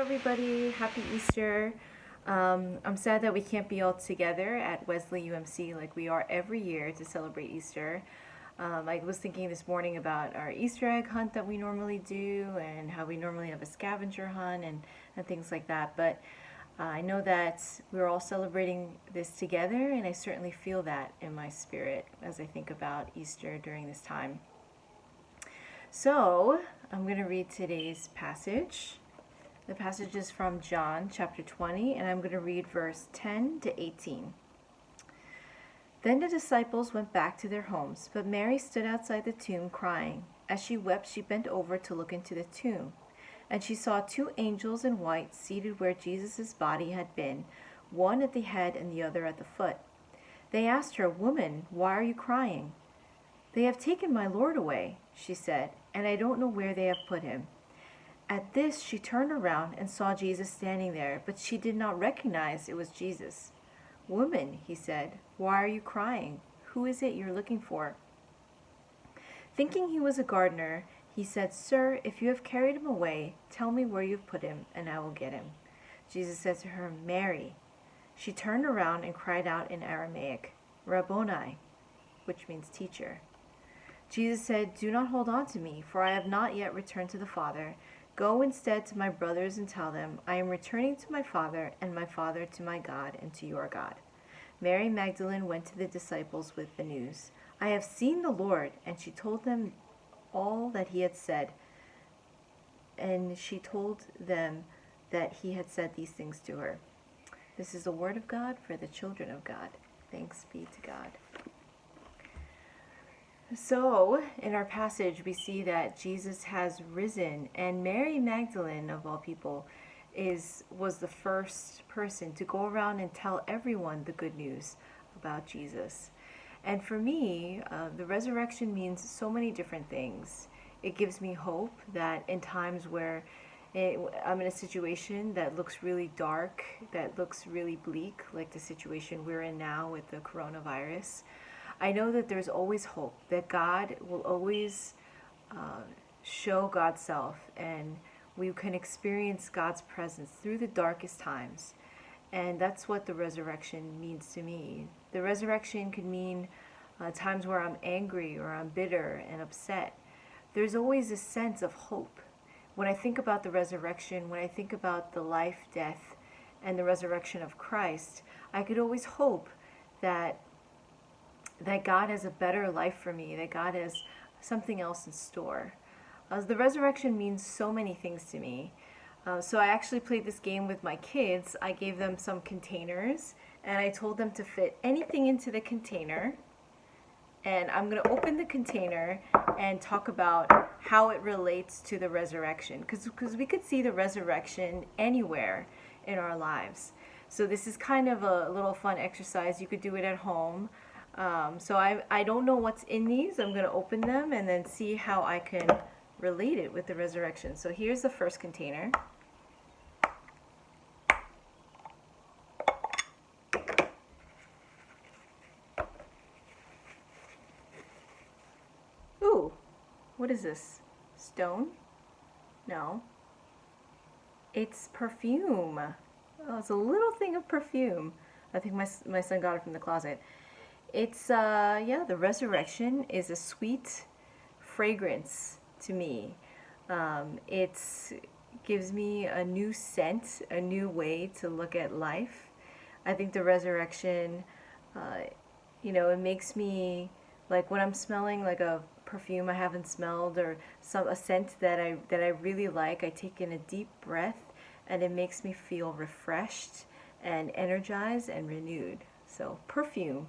everybody. Happy Easter. I'm sad that we can't be all together at Wesley UMC like we are every year to celebrate Easter. I was thinking this morning about our Easter egg hunt that we normally do and how we normally have a scavenger hunt and things like that. But I know that we're all celebrating this together, and I certainly feel that in my spirit as I think about Easter during this time. So, I'm going to read today's passage. The passage is from John chapter 20, and I'm going to read verse 10 to 18. Then the disciples went back to their homes, but Mary stood outside the tomb crying. As she wept, she bent over to look into the tomb. And she saw two angels in white seated where Jesus' body had been, one at the head and the other at the foot. They asked her, "Woman, why are you crying?" "They have taken my Lord away," she said, "and I don't know where they have put him." At this, she turned around and saw Jesus standing there, but she did not recognize it was Jesus. "Woman," he said, "why are you crying? Who is it you're looking for?" Thinking he was a gardener, he said, "Sir, if you have carried him away, tell me where you've put him, and I will get him." Jesus said to her, "Mary." She turned around and cried out in Aramaic, "Rabboni," which means teacher. Jesus said, "Do not hold on to me, for I have not yet returned to the Father. Go instead to my brothers and tell them, I am returning to my Father, and my Father to my God, and to your God." Mary Magdalene went to the disciples with the news. "I have seen the Lord," and she told them all that he had said. And she told them that he had said these things to her. This is the word of God for the children of God. Thanks be to God. So, in our passage, we see that Jesus has risen, and Mary Magdalene, of all people, was the first person to go around and tell everyone the good news about Jesus. And for me, the resurrection means so many different things. It gives me hope that in times where I'm in a situation that looks really dark, that looks really bleak, like the situation we're in now with the coronavirus, I know that there's always hope, that God will always show God's self, and we can experience God's presence through the darkest times. And that's what the resurrection means to me. The resurrection could mean times where I'm angry or I'm bitter and upset. There's always a sense of hope. When I think about the resurrection, when I think about the life, death, and the resurrection of Christ, I could always hope that God has a better life for me, that God has something else in store. The resurrection means so many things to me. So I actually played this game with my kids. I gave them some containers, and I told them to fit anything into the container. And I'm going to open the container and talk about how it relates to the resurrection. Because we could see the resurrection anywhere in our lives. So this is kind of a little fun exercise. You could do it at home. So I don't know what's in these. I'm going to open them and then see how I can relate it with the resurrection. So here's the first container. Ooh, what is this? Stone? No. It's perfume. Oh, it's a little thing of perfume. I think my son got it from the closet. It's, the resurrection is a sweet fragrance to me. It gives me a new scent, a new way to look at life. I think the resurrection, it makes me, like when I'm smelling like a perfume I haven't smelled or a scent that I really like, I take in a deep breath and it makes me feel refreshed and energized and renewed. So perfume,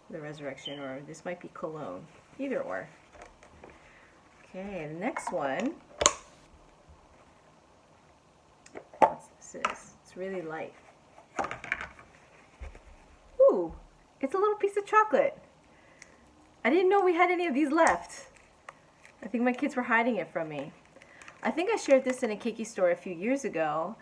the resurrection, or this might be cologne, either or. Okay, the next one. What's this? It's really light. Ooh, it's a little piece of chocolate. I didn't know we had any of these left. I think my kids were hiding it from me. I think I shared this in a Keiki store a few years ago.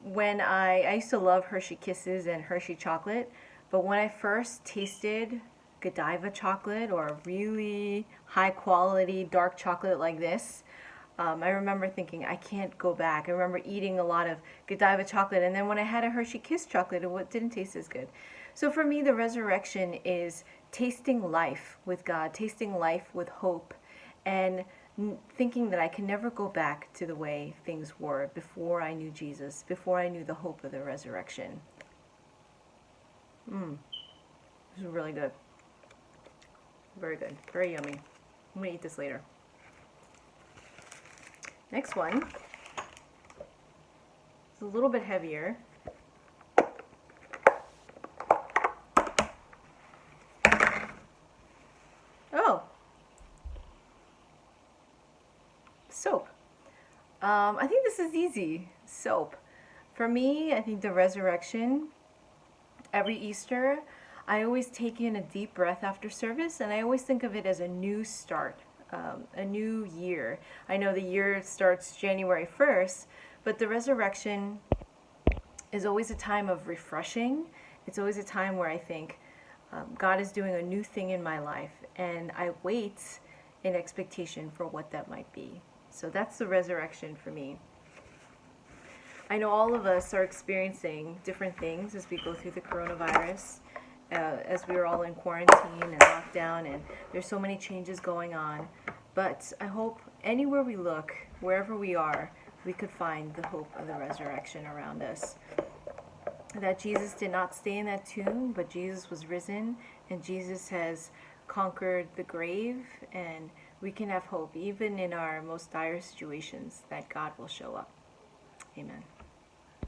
When I used to love Hershey Kisses and Hershey chocolate, but when I first tasted Godiva chocolate or really high quality dark chocolate like this, I remember thinking, I can't go back. I remember eating a lot of Godiva chocolate, and then when I had a Hershey Kiss chocolate, it didn't taste as good. So for me, the resurrection is tasting life with God, tasting life with hope, and thinking that I can never go back to the way things were before I knew Jesus, before I knew the hope of the resurrection. This is really good. Very good. Very yummy. I'm going to eat this later. Next one is a little bit heavier. Oh, soap. I think this is easy. Soap. For me, I think the resurrection, every Easter, I always take in a deep breath after service, and I always think of it as a new start, a new year. I know the year starts January 1st, but the resurrection is always a time of refreshing. It's always a time where I think God is doing a new thing in my life, and I wait in expectation for what that might be. So that's the resurrection for me. I know all of us are experiencing different things as we go through the coronavirus, as we are all in quarantine and lockdown, and there's so many changes going on. But I hope anywhere we look, wherever we are, we could find the hope of the resurrection around us. That Jesus did not stay in that tomb, but Jesus was risen, and Jesus has conquered the grave, and we can have hope even in our most dire situations that God will show up. Amen.